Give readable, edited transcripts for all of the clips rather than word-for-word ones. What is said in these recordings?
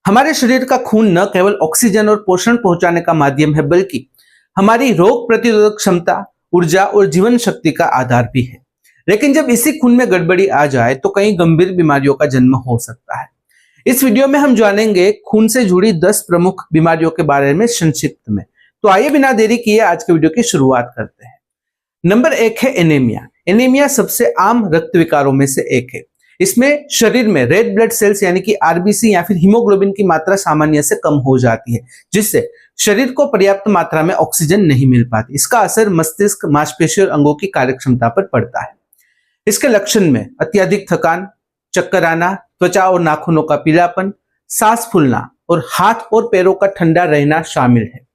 हमारे शरीर का खून न केवल ऑक्सीजन और पोषण पहुंचाने का माध्यम है, बल्कि हमारी रोग प्रतिरोधक क्षमता, ऊर्जा और जीवन शक्ति का आधार भी है। लेकिन जब इसी खून में गड़बड़ी आ जाए तो कई गंभीर बीमारियों का जन्म हो सकता है। इस वीडियो में हम जानेंगे खून से जुड़ी 10 प्रमुख बीमारियों के बारे में संक्षिप्त में। तो आइए बिना देरी किए आज के वीडियो की शुरुआत करते हैं। नंबर 1 है एनीमिया। एनीमिया सबसे आम रक्त विकारों में से एक है। इसमें शरीर में रेड ब्लड सेल्स यानी कि आरबीसी या फिर हीमोग्लोबिन की मात्रा सामान्य से कम हो जाती है, जिससे शरीर को पर्याप्त मात्रा में ऑक्सीजन नहीं मिल पाती। इसका असर मस्तिष्क, मांसपेशी और अंगों की कार्यक्षमता पर पड़ता है। इसके लक्षण में अत्यधिक थकान, चक्कर आना, त्वचा और नाखूनों का पीलापन, सांस फूलना और हाथ और पैरों का ठंडा रहना शामिल है।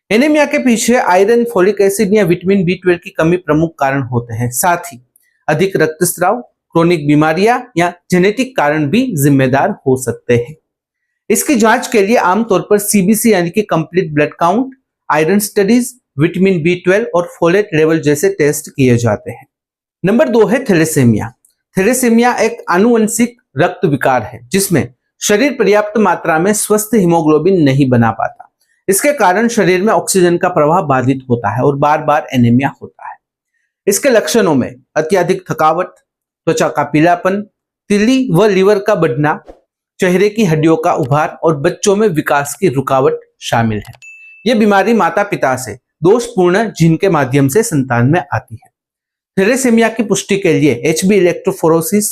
एनीमिया के पीछे आयरन, फोलिक एसिड या विटामिन बी12 की कमी प्रमुख कारण होते हैं। साथ ही अधिक रक्तस्राव, क्रोनिक बीमारियां या जेनेटिक कारण भी जिम्मेदार हो सकते हैं। इसकी जांच के लिए आमतौर पर सीबीसी यानी कि complete blood count, iron studies, vitamin B12 और फोलेट लेवल जैसे टेस्ट किए जाते हैं। नंबर 2 है थैलेसीमिया। थैलेसीमिया एक आनुवंशिक रक्त विकार है जिसमें शरीर पर्याप्त मात्रा में स्वस्थ हीमोग्लोबिन नहीं बना पाता। इसके कारण शरीर में ऑक्सीजन का प्रवाह बाधित होता है और बार बार एनीमिया होता है। इसके लक्षणों में अत्यधिक थकावट, त्वचा का पीलापन, तिल्ली व लीवर का बढ़ना, चेहरे की हड्डियों का उभार और बच्चों में विकास की रुकावट शामिल है। यह बीमारी माता पिता से दोषपूर्ण जीन के माध्यम से संतान में आती है। थैलेसीमिया की पुष्टि के लिए एचबी इलेक्ट्रोफोरोसिस,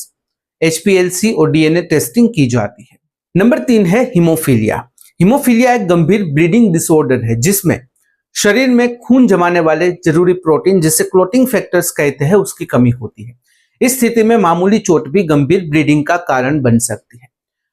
एचपीएलसी और डीएनए टेस्टिंग की जाती है। नंबर 3 है हीमोफीलिया। हीमोफीलिया एक गंभीर ब्लीडिंग डिसऑर्डर है जिसमें शरीर में खून जमाने वाले जरूरी प्रोटीन, जिसे क्लोटिंग फैक्टर्स कहते हैं, उसकी कमी होती है। इस स्थिति में मामूली चोट भी गंभीर ब्लीडिंग का कारण बन सकती है।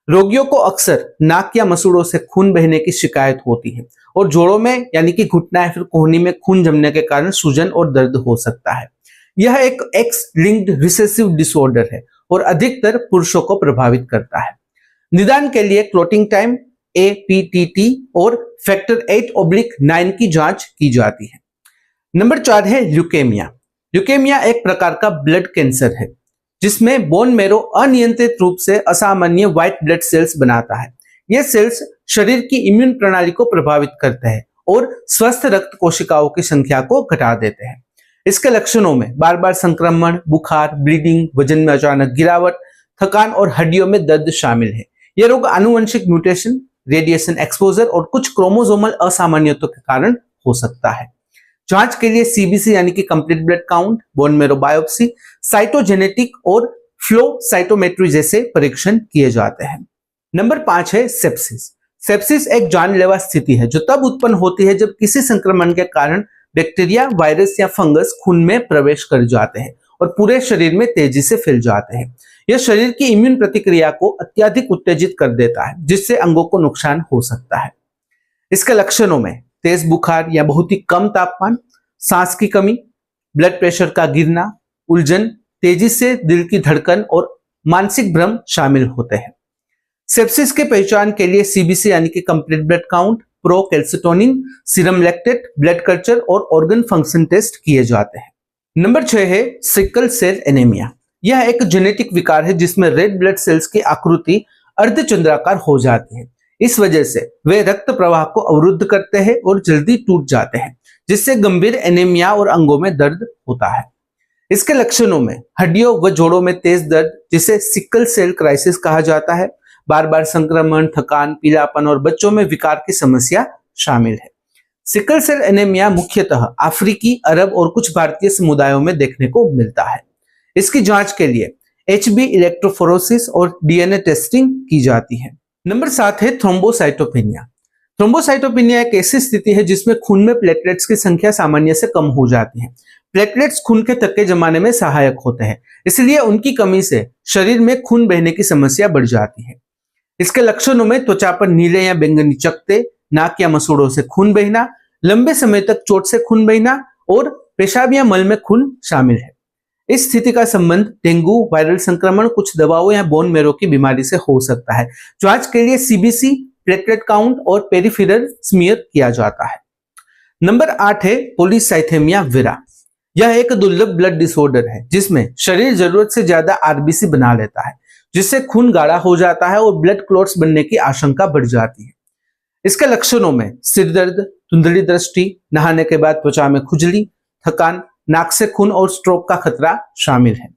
रोगियों को अक्सर नाक या मसूड़ों से खून बहने की शिकायत होती है और जोड़ों में यानी कि घुटना या फिर कोहनी में खून जमने के कारण सूजन और दर्द हो सकता है। यह एक एक्स लिंक्ड रिसेसिव डिसऑर्डर है और अधिकतर पुरुषों को प्रभावित करता है। निदान के लिए क्लोटिंग टाइम, APTT और फैक्टर 8/9 की जांच की जाती है। नंबर 4 है ल्यूकेमिया। ल्यूकेमिया एक प्रकार का ब्लड कैंसर है जिसमें बोन मेरो अनियंत्रित रूप से असामान्य व्हाइट ब्लड सेल्स बनाता है। ये सेल्स शरीर की इम्यून प्रणाली को प्रभावित करते हैं और स्वस्थ रक्त कोशिकाओं की संख्या को घटा देते हैं। इसके लक्षणों में बार बार संक्रमण, बुखार, ब्लीडिंग, वजन में अचानक गिरावट, थकान और हड्डियों में दर्द शामिल है। यह रोग आनुवंशिक म्यूटेशन, रेडिएशन एक्सपोजर और कुछ क्रोमोसोमल असामान्यताओं के कारण हो सकता है। जांच के लिए सीबीसी यानी कि complete blood count, bone marrow biopsy, cytogenetic और फ्लो साइटोमेट्री जैसे परीक्षण किए जाते हैं। नंबर 5 है सेप्सिस। सेप्सिस एक जानलेवा स्थिति है जो तब उत्पन्न होती है जब किसी संक्रमण के कारण बैक्टीरिया, वायरस या फंगस खून में प्रवेश कर जाते हैं और पूरे शरीर में तेजी से फैल जाते हैं। यह शरीर की इम्यून प्रतिक्रिया को अत्यधिक उत्तेजित कर देता है जिससे अंगों को नुकसान हो सकता है। इसके लक्षणों में तेज बुखार या बहुत ही कम तापमान, सांस की कमी, ब्लड प्रेशर का गिरना, उलझन, तेजी से दिल की धड़कन और मानसिक भ्रम शामिल होते हैं। सेप्सिस के पहचान के लिए सीबीसी यानी कि complete blood count, procalcitonin, serum lactate, blood culture और ऑर्गन फंक्शन टेस्ट किए जाते हैं। नंबर 6 है सिकल सेल एनीमिया। यह एक जेनेटिक विकार है जिसमें रेड ब्लड सेल्स की आकृति अर्धचंद्राकार हो जाती है। इस वजह से वे रक्त प्रवाह को अवरुद्ध करते हैं और जल्दी टूट जाते हैं, जिससे गंभीर एनीमिया और अंगों में दर्द होता है। इसके लक्षणों में हड्डियों व जोड़ों में तेज दर्द, जिसे सिकल सेल क्राइसिस कहा जाता है, बार बार संक्रमण, थकान, पीलापन और बच्चों में विकार की समस्या शामिल है। सिकल सेल एनीमिया मुख्यतः अफ्रीकी, अरब और कुछ भारतीय समुदायों में देखने को मिलता है। इसकी जांच के लिए एचबी इलेक्ट्रोफोरोसिस और डीएनए टेस्टिंग की जाती है। नंबर 7 है थ्रोम्बोसाइटोपेनिया। थ्रोम्बोसाइटोपेनिया एक ऐसी स्थिति है जिसमें खून में प्लेटलेट्स की संख्या सामान्य से कम हो जाती है। प्लेटलेट्स खून के थक्के जमाने में सहायक होते हैं, इसलिए उनकी कमी से शरीर में खून बहने की समस्या बढ़ जाती है। इसके लक्षणों में त्वचा पर नीले या बैंगनी चकत्ते, नाक या मसूड़ों से खून बहना, लंबे समय तक चोट से खून बहना और पेशाब या मल में खून शामिल है। इस स्थिति का संबंध डेंगू, वायरल संक्रमण, कुछ दवाओं या बोन मेरो की बीमारी से हो सकता है। जांच के लिए सीबीसी, प्लेटलेट काउंट और पेरिफेरल स्मीयर किया जाता है। नंबर 8 है पॉलीसाइथेमिया वेरा। यह एक दुर्लभ ब्लड डिसऑर्डर है जिसमें शरीर जरूरत से ज्यादा आरबीसी बना लेता है। जिससे खून गाढ़ा हो जाता है और ब्लड क्लॉट्स बनने की आशंका बढ़ जाती है। इसके लक्षणों में सिर दर्द, धुंधली दृष्टि, नहाने के बाद त्वचा में खुजली, थकान, नाक से खून और स्ट्रोक का खतरा शामिल है।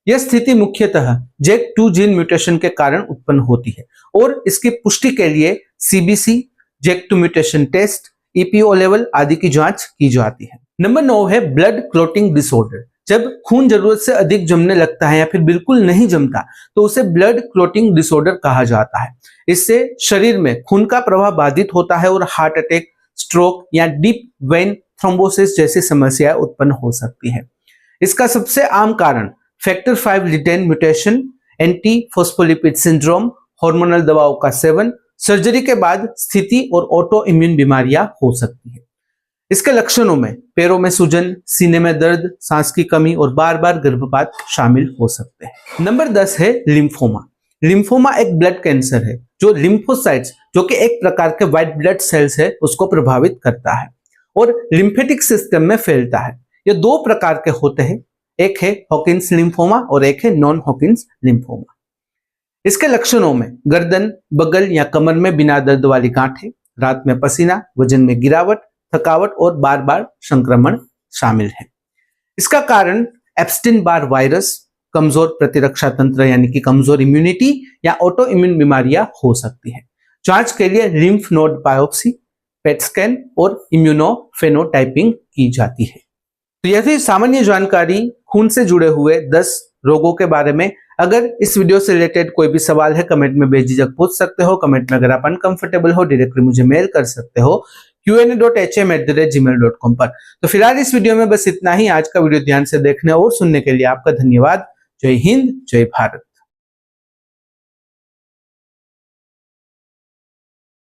यह स्थिति मुख्यतः JAK2 जीन म्यूटेशन के कारण उत्पन्न होती है और इसकी पुष्टि के लिए CBC, JAK2 mutation test, EPO level आदि की जांच की जाती है। नंबर 9 है ब्लड क्लॉटिंग डिसऑर्डर। जब खून जरूरत से अधिक जमने लगता है या फिर बिल्कुल नहीं जमता तो उसे ब्लड क्लॉटिंग डिसऑर्डर कहा जाता है। इससे शरीर में खून का प्रवाह बाधित होता है और हार्ट अटैक, स्ट्रोक या डीप वेन थ्रोम्बोसिस जैसी समस्याएं उत्पन्न हो सकती है। इसका सबसे आम कारण factor 5 Leiden mutation, anti phospholipid syndrome, hormonal दवाओं का सेवन, सर्जरी के बाद स्थिति और ऑटो इम्यून बीमारियां हो सकती है। इसके लक्षणों में पैरों में सूजन, सीने में दर्द, सांस की कमी और बार बार गर्भपात शामिल हो सकते हैं। नंबर 10 है लिम्फोमा। लिम्फोमा एक ब्लड कैंसर है जो लिम्फोसाइट्स, जो कि एक प्रकार के व्हाइट ब्लड सेल्स है, उसको प्रभावित करता है और लिम्फेटिक सिस्टम में फैलता है। ये दो प्रकार के होते हैं, एक है हॉकिंस लिम्फोमा और एक है नॉन हॉकिंस लिम्फोमा। इसके लक्षणों में गर्दन, बगल या कमर में बिना दर्द वाली गांठें, रात में पसीना, वजन में गिरावट, थकावट और बार बार संक्रमण शामिल है। इसका कारण एप्स्टीन बार वायरस, कमजोर प्रतिरक्षा तंत्र यानी कि कमजोर इम्यूनिटी या ऑटो इम्यून बीमारियां हो सकती है। जांच के लिए lymph node biopsy, PET scan और इम्यूनोफेनोटाइपिंग की जाती है। तो यह थी सामान्य जानकारी खून से जुड़े हुए 10 रोगों के बारे में। अगर इस वीडियो से रिलेटेड कोई भी सवाल है कमेंट में बेझिझक पूछ सकते हो। कमेंट में अगर आप अनकंफर्टेबल हो डायरेक्टली मुझे मेल कर सकते हो qa.hm@gmail.com पर। तो फिलहाल इस वीडियो में बस इतना ही। आज का वीडियो ध्यान से देखने और सुनने के लिए आपका धन्यवाद। जय हिंद, जय भारत।